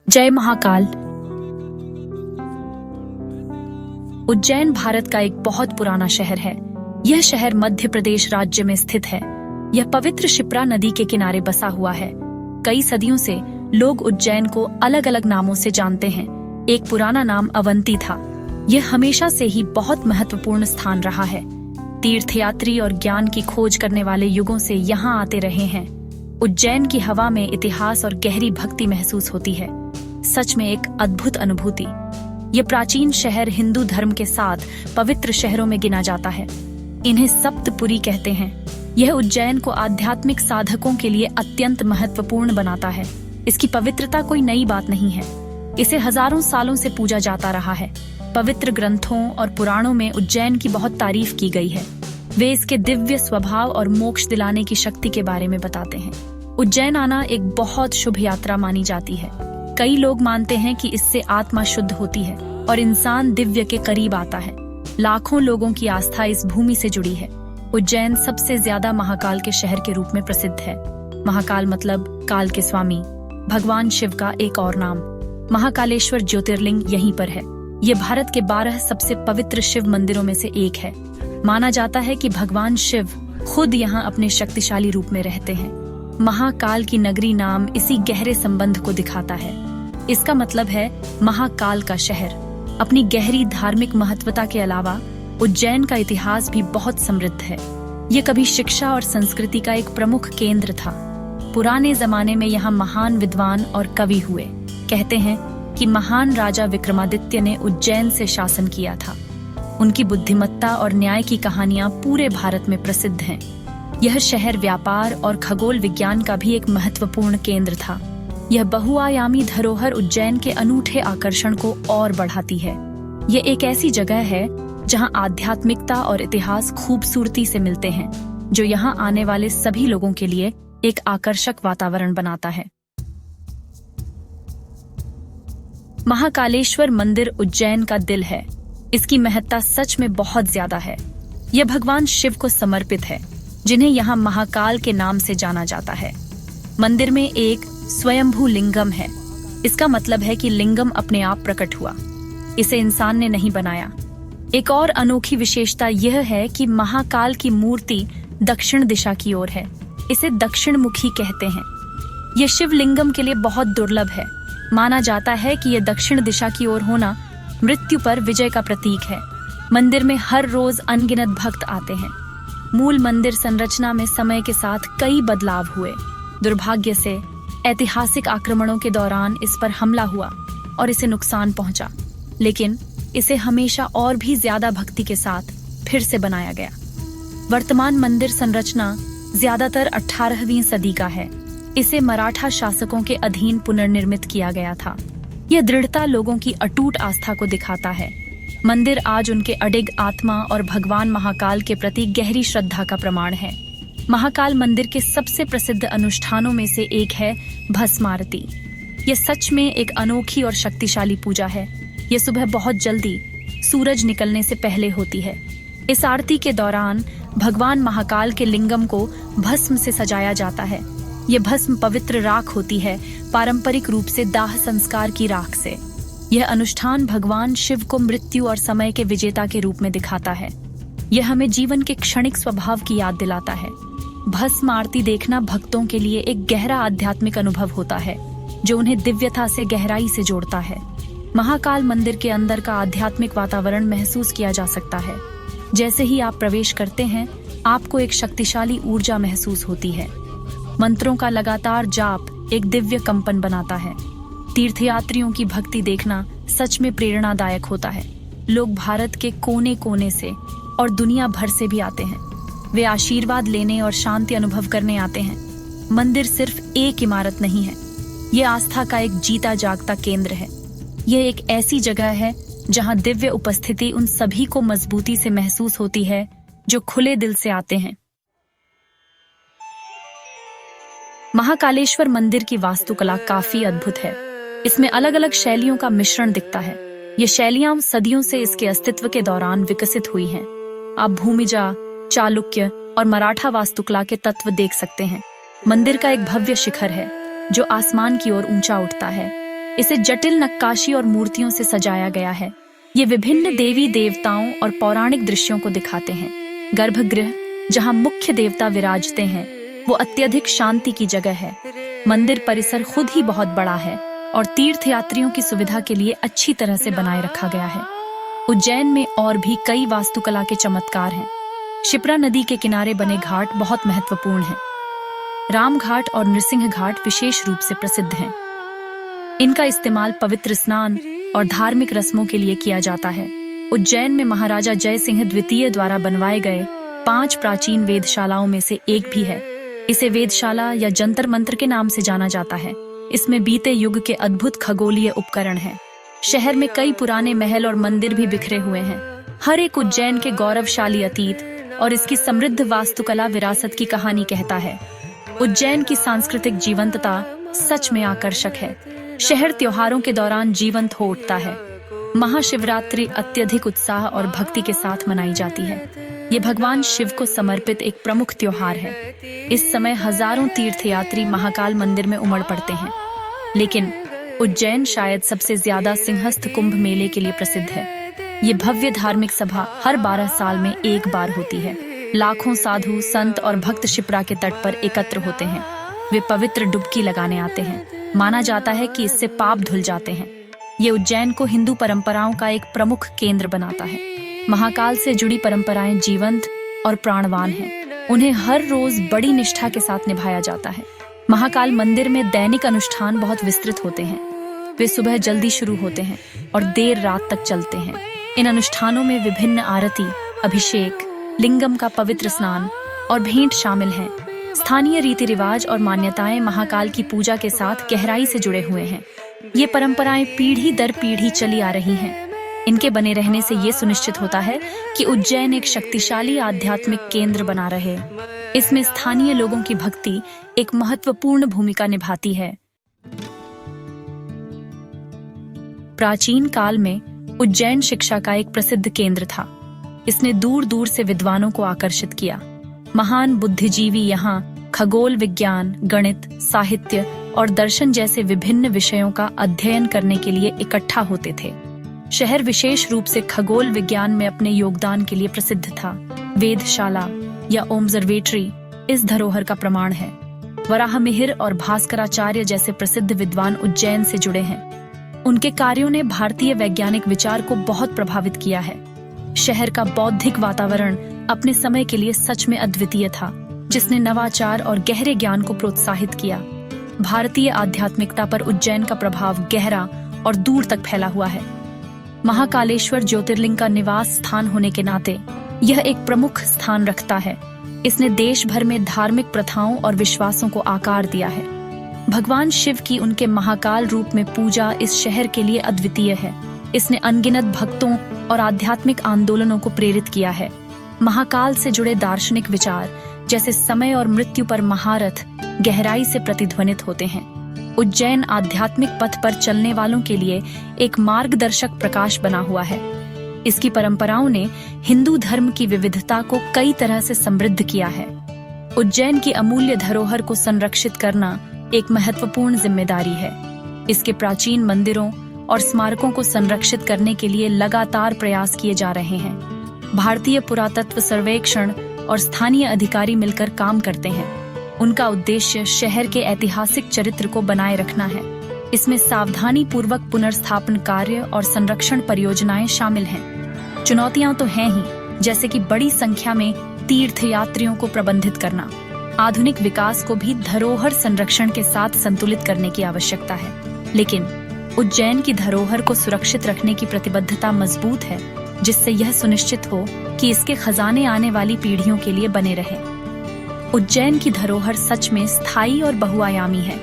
जय महाकाल। उज्जैन भारत का एक बहुत पुराना शहर है। यह शहर मध्य प्रदेश राज्य में स्थित है। यह पवित्र शिप्रा नदी के किनारे बसा हुआ है। कई सदियों से लोग उज्जैन को अलग अलग नामों से जानते हैं। एक पुराना नाम अवंती था। यह हमेशा से ही बहुत महत्वपूर्ण स्थान रहा है। तीर्थयात्री और ज्ञान की खोज करने वाले युगों से यहाँ आते रहे हैं। उज्जैन की हवा में इतिहास और गहरी भक्ति महसूस होती है। सच में एक अद्भुत अनुभूति। ये प्राचीन शहर हिंदू धर्म के साथ पवित्र शहरों में गिना जाता है। इन्हें सप्तपुरी कहते हैं। यह उज्जैन को आध्यात्मिक साधकों के लिए अत्यंत महत्वपूर्ण बनाता है। इसकी पवित्रता कोई नई बात नहीं है। इसे हजारों सालों से पूजा जाता रहा है। पवित्र ग्रंथों और पुराणों में उज्जैन की बहुत तारीफ की गई है। वे इसके दिव्य स्वभाव और मोक्ष दिलाने की शक्ति के बारे में बताते हैं। उज्जैन आना एक बहुत शुभ यात्रा मानी जाती है। कई लोग मानते हैं कि इससे आत्मा शुद्ध होती है और इंसान दिव्य के करीब आता है। लाखों लोगों की आस्था इस भूमि से जुड़ी है। उज्जैन सबसे ज्यादा महाकाल के शहर के रूप में प्रसिद्ध है। महाकाल मतलब काल के स्वामी, भगवान शिव का एक और नाम। महाकालेश्वर ज्योतिर्लिंग यहीं पर है। ये भारत के 12 सबसे पवित्र शिव मंदिरों में से एक है। माना जाता है कि भगवान शिव खुद यहाँ अपने शक्तिशाली रूप में रहते हैं। महाकाल की नगरी नाम इसी गहरे संबंध को दिखाता है। इसका मतलब है महाकाल का शहर। अपनी गहरी धार्मिक महत्वता के अलावा उज्जैन का इतिहास भी बहुत समृद्ध है। ये कभी शिक्षा और संस्कृति का एक प्रमुख केंद्र था। पुराने जमाने में यहाँ महान विद्वान और कवि हुए। कहते हैं कि महान राजा विक्रमादित्य ने उज्जैन से शासन किया था। उनकी बुद्धिमत्ता और न्याय की कहानियां पूरे भारत में प्रसिद्ध हैं। यह शहर व्यापार और खगोल विज्ञान का भी एक महत्वपूर्ण केंद्र था। यह बहुआयामी धरोहर उज्जैन के अनूठे आकर्षण को और बढ़ाती है। यह एक ऐसी जगह है जहां आध्यात्मिकता और इतिहास खूबसूरती से मिलते हैं, जो यहां आने वाले सभी लोगों के लिए एक आकर्षक वातावरण बनाता है। महाकालेश्वर मंदिर उज्जैन का दिल है। इसकी महत्ता सच में बहुत ज्यादा है। यह भगवान शिव को समर्पित है, जिन्हें यहाँ महाकाल के नाम से जाना जाता है। मंदिर में एक स्वयंभू लिंगम है। इसका मतलब है कि लिंगम अपने आप प्रकट हुआ। इसे इंसान ने नहीं बनाया। एक और अनोखी विशेषता यह है कि महाकाल की मूर्ति दक्षिण दिशा की ओर है। इसे दक्षिण मुखी कहते हैं। यह शिवलिंगम के लिए बहुत दुर्लभ है। माना जाता है कि यह दक्षिण दिशा की ओर होना मृत्यु पर विजय का प्रतीक है। मंदिर में हर रोज अनगिनत भक्त आते हैं। मूल मंदिर संरचना में समय के साथ कई बदलाव हुए। दुर्भाग्य से ऐतिहासिक आक्रमणों के दौरान इस पर हमला हुआ और इसे नुकसान पहुंचा, लेकिन इसे हमेशा और भी ज्यादा भक्ति के साथ फिर से बनाया गया। वर्तमान मंदिर संरचना ज्यादातर 18वीं सदी का है। इसे मराठा शासकों के अधीन पुनर्निर्मित किया गया था। यह दृढ़ता लोगों की अटूट आस्था को दिखाता है। मंदिर आज उनके अडिग आत्मा और भगवान महाकाल के प्रति गहरी श्रद्धा का प्रमाण है। महाकाल मंदिर के सबसे प्रसिद्ध अनुष्ठानों में से एक है भस्म आरती। यह सच में एक अनोखी और शक्तिशाली पूजा है। यह सुबह बहुत जल्दी सूरज निकलने से पहले होती है। इस आरती के दौरान भगवान महाकाल के लिंगम को भस्म से सजाया जाता है। यह भस्म पवित्र राख होती है, पारंपरिक रूप से दाह संस्कार की राख से। यह अनुष्ठान भगवान शिव को मृत्यु और समय के विजेता के रूप में दिखाता है। यह हमें जीवन के क्षणिक स्वभाव की याद दिलाता है। भस्म आरती देखना भक्तों के लिए एक गहरा आध्यात्मिक अनुभव होता है, जो उन्हें दिव्यता से गहराई से जोड़ता है। महाकाल मंदिर के अंदर का आध्यात्मिक वातावरण महसूस किया जा सकता है। जैसे ही आप प्रवेश करते हैं, आपको एक शक्तिशाली ऊर्जा महसूस होती है। मंत्रों का लगातार जाप एक दिव्य कंपन बनाता है। तीर्थयात्रियों की भक्ति देखना सच में प्रेरणादायक होता है। लोग भारत के कोने कोने से और दुनिया भर से भी आते हैं। वे आशीर्वाद लेने और शांति अनुभव करने आते हैं। मंदिर सिर्फ एक इमारत नहीं है, ये आस्था का एक जीता जागता केंद्र है। यह एक ऐसी जगह है जहां दिव्य उपस्थिति उन सभी को मजबूती से महसूस होती है जो खुले दिल से आते हैं। महाकालेश्वर मंदिर की वास्तुकला काफी अद्भुत है। इसमें अलग अलग शैलियों का मिश्रण दिखता है। ये शैलियां सदियों से इसके अस्तित्व के दौरान विकसित हुई हैं। आप भूमिजा, चालुक्य और मराठा वास्तुकला के तत्व देख सकते हैं। मंदिर का एक भव्य शिखर है जो आसमान की ओर ऊंचा उठता है। इसे जटिल नक्काशी और मूर्तियों से सजाया गया है। ये विभिन्न देवी देवताओं और पौराणिक दृश्यों को दिखाते हैं। गर्भगृह, जहाँ मुख्य देवता विराजते हैं, वो अत्यधिक शांति की जगह है। मंदिर परिसर खुद ही बहुत बड़ा है और तीर्थयात्रियों की सुविधा के लिए अच्छी तरह से बनाए रखा गया है। उज्जैन में और भी कई वास्तुकला के चमत्कार हैं। शिप्रा नदी के किनारे बने घाट बहुत महत्वपूर्ण हैं। राम घाट और नृसिंह घाट विशेष रूप से प्रसिद्ध हैं। इनका इस्तेमाल पवित्र स्नान और धार्मिक रस्मों के लिए किया जाता है। उज्जैन में महाराजा जय सिंह द्वितीय द्वारा बनवाए गए 5 प्राचीन वेधशालाओं में से एक भी है। इसे वेधशाला या जंतर मंत्र के नाम से जाना जाता है। इसमें बीते युग के अद्भुत खगोलीय उपकरण हैं। शहर में कई पुराने महल और मंदिर भी बिखरे हुए हैं। हर एक उज्जैन के गौरवशाली अतीत और इसकी समृद्ध वास्तुकला विरासत की कहानी कहता है। उज्जैन की सांस्कृतिक जीवंतता सच में आकर्षक है। शहर त्योहारों के दौरान जीवंत हो उठता है। महाशिवरात्रि अत्यधिक उत्साह और भक्ति के साथ मनाई जाती है। ये भगवान शिव को समर्पित एक प्रमुख त्योहार है। इस समय हजारों तीर्थयात्री महाकाल मंदिर में उमड़ पड़ते हैं। लेकिन उज्जैन शायद सबसे ज्यादा सिंहस्थ कुंभ मेले के लिए प्रसिद्ध है। ये भव्य धार्मिक सभा हर 12 साल में एक बार होती है। लाखों साधु, संत और भक्त शिप्रा के तट पर एकत्र होते हैं। वे पवित्र डुबकी लगाने आते हैं। माना जाता है कि इससे पाप धुल जाते हैं। ये उज्जैन को हिंदू परंपराओं का एक प्रमुख केंद्र बनाता है। महाकाल से जुड़ी परंपराएं जीवंत और प्राणवान हैं। उन्हें हर रोज बड़ी निष्ठा के साथ निभाया जाता है। महाकाल मंदिर में दैनिक अनुष्ठान बहुत विस्तृत होते हैं। वे सुबह जल्दी शुरू होते हैं और देर रात तक चलते हैं। इन अनुष्ठानों में विभिन्न आरती, अभिषेक, लिंगम का पवित्र स्नान और भेंट शामिल हैं। स्थानीय रीति रिवाज और मान्यताएं महाकाल की पूजा के साथ गहराई से जुड़े हुए हैं। ये परंपराएं पीढ़ी दर पीढ़ी चली आ रही हैं। इनके बने रहने से ये सुनिश्चित होता है कि उज्जैन एक शक्तिशाली आध्यात्मिक केंद्र बना रहे। इसमें स्थानीय लोगों की भक्ति एक महत्वपूर्ण भूमिका निभाती है। प्राचीन काल में उज्जैन शिक्षा का एक प्रसिद्ध केंद्र था। इसने दूर दूर से विद्वानों को आकर्षित किया। महान बुद्धिजीवी यहाँ खगोल विज्ञान, गणित, साहित्य और दर्शन जैसे विभिन्न विषयों का अध्ययन करने के लिए इकट्ठा होते थे। शहर विशेष रूप से खगोल विज्ञान में अपने योगदान के लिए प्रसिद्ध था। वेधशाला या ऑब्जर्वेटरी इस धरोहर का प्रमाण है। वराहमिहिर और भास्कराचार्य जैसे प्रसिद्ध विद्वान उज्जैन से जुड़े हैं। उनके कार्यों ने भारतीय वैज्ञानिक विचार को बहुत प्रभावित किया है। शहर का बौद्धिक वातावरण अपने समय के लिए सच में अद्वितीय था, जिसने नवाचार और गहरे ज्ञान को प्रोत्साहित किया। भारतीय आध्यात्मिकता पर उज्जैन का प्रभाव गहरा और दूर तक फैला हुआ है। महाकालेश्वर ज्योतिर्लिंग का निवास स्थान होने के नाते यह एक प्रमुख स्थान रखता है। इसने देश भर में धार्मिक प्रथाओं और विश्वासों को आकार दिया है। भगवान शिव की उनके महाकाल रूप में पूजा इस शहर के लिए अद्वितीय है। इसने अनगिनत भक्तों और आध्यात्मिक आंदोलनों को प्रेरित किया है। महाकाल से जुड़े दार्शनिक विचार जैसे समय और मृत्यु पर महारथ गहराई से प्रतिध्वनित होते हैं। उज्जैन आध्यात्मिक पथ पर चलने वालों के लिए एक मार्गदर्शक प्रकाश बना हुआ है। इसकी परंपराओं ने हिंदू धर्म की विविधता को कई तरह से समृद्ध किया है। उज्जैन की अमूल्य धरोहर को संरक्षित करना एक महत्वपूर्ण जिम्मेदारी है। इसके प्राचीन मंदिरों और स्मारकों को संरक्षित करने के लिए लगातार प्रयास किए जा रहे हैं। भारतीय पुरातत्व सर्वेक्षण और स्थानीय अधिकारी मिलकर काम करते हैं। उनका उद्देश्य शहर के ऐतिहासिक चरित्र को बनाए रखना है। इसमें सावधानी पूर्वक पुनर्स्थापन कार्य और संरक्षण परियोजनाएं शामिल हैं। चुनौतियां तो हैं ही, जैसे कि बड़ी संख्या में तीर्थयात्रियों को प्रबंधित करना। आधुनिक विकास को भी धरोहर संरक्षण के साथ संतुलित करने की आवश्यकता है। लेकिन उज्जैन की धरोहर को सुरक्षित रखने की प्रतिबद्धता मजबूत है, जिससे यह सुनिश्चित हो कि इसके खजाने आने वाली पीढ़ियों के लिए बने रहे। उज्जैन की धरोहर सच में स्थायी और बहुआयामी है।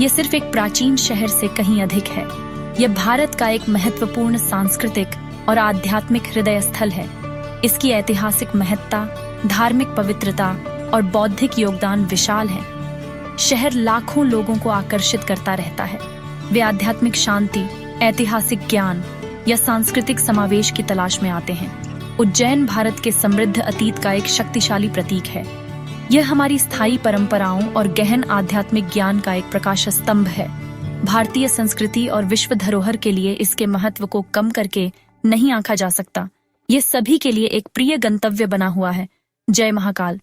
यह सिर्फ एक प्राचीन शहर से कहीं अधिक है। यह भारत का एक महत्वपूर्ण सांस्कृतिक और आध्यात्मिक हृदय स्थल है। इसकी ऐतिहासिक महत्ता, धार्मिक पवित्रता और बौद्धिक योगदान विशाल है। शहर लाखों लोगों को आकर्षित करता रहता है। वे आध्यात्मिक शांति, ऐतिहासिक ज्ञान या सांस्कृतिक समावेश की तलाश में आते हैं। उज्जैन भारत के समृद्ध अतीत का एक शक्तिशाली प्रतीक है। यह हमारी स्थायी परंपराओं और गहन आध्यात्मिक ज्ञान का एक प्रकाश स्तंभ है। भारतीय संस्कृति और विश्व धरोहर के लिए इसके महत्व को कम करके नहीं आंका जा सकता। ये सभी के लिए एक प्रिय गंतव्य बना हुआ है। जय महाकाल।